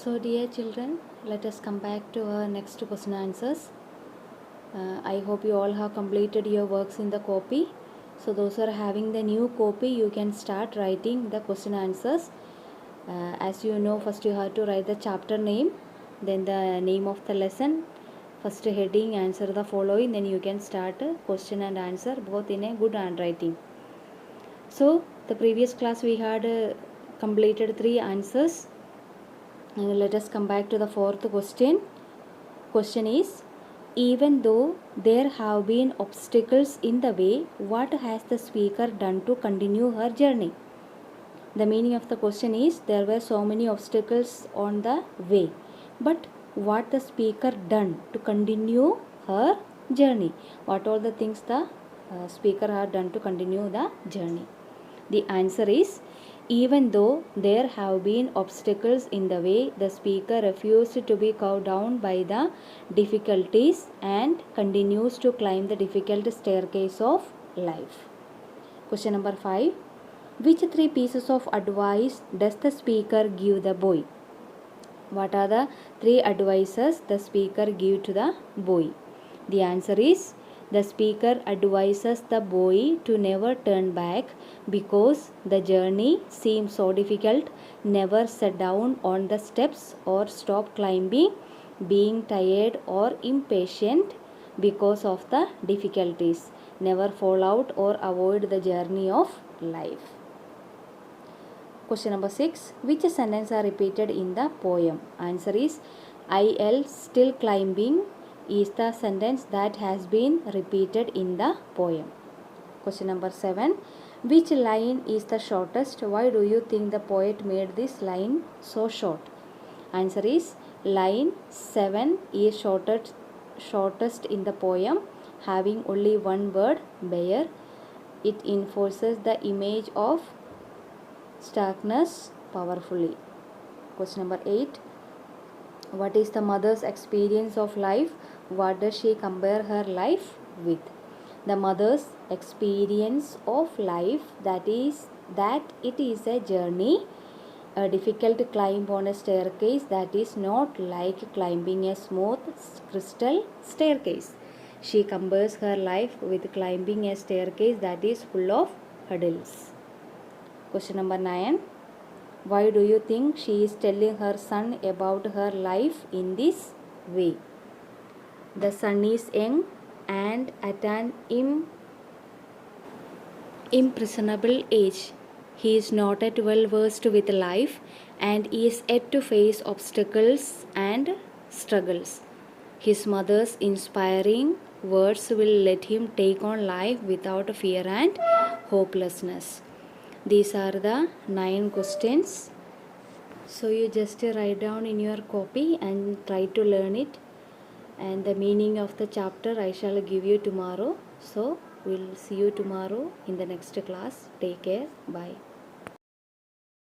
So dear children, let us come back to our next question answers. I hope you all have completed your works in the copy. So those who are having the new copy, you can start writing the question answers. As you know, first you have to write the chapter name, then the name of the lesson, first heading, answer the following, then you can start question and answer both in a good handwriting. So the previous class we had completed 3 answers. Let us come back to the fourth question. Question is, even though there have been obstacles in the way, what has the speaker done to continue her journey? The meaning of the question is, there were so many obstacles on the way, but what the speaker done to continue her journey? What all the things the speaker had done to continue the journey? The answer is, even though there have been obstacles in the way, the speaker refused to be cowed down by the difficulties and continues to climb the difficult staircase of life. Question number 5. Which 3 pieces of advice does the speaker give the boy? What are the 3 advices the speaker give to the boy? The answer is, the speaker advises the boy to never turn back because the journey seems so difficult. Never sit down on the steps or stop climbing, being tired or impatient because of the difficulties. Never fall out or avoid the journey of life. Question number 6. Which sentence are repeated in the poem? Answer is, I'll still climbing is the sentence that has been repeated in the poem. Question number 7. Which line is the shortest? Why do you think the poet made this line so short? Answer is, line 7 is shortest in the poem, having only one word, bear. It enforces the image of starkness powerfully. Question number 8. What is the mother's experience of life? What does she compare her life with? The mother's experience of life, that it is a journey, a difficult climb on a staircase that is not like climbing a smooth crystal staircase. She compares her life with climbing a staircase that is full of hurdles. Question number 9. Why do you think she is telling her son about her life in this way? The son is young and at an impressionable age. He is not at well versed with life and is yet to face obstacles and struggles. His mother's inspiring words will let him take on life without fear and hopelessness. These are the 9 questions. So you just write down in your copy and try to learn it. And the meaning of the chapter I shall give you tomorrow. So we'll see you tomorrow in the next class. Take care. Bye.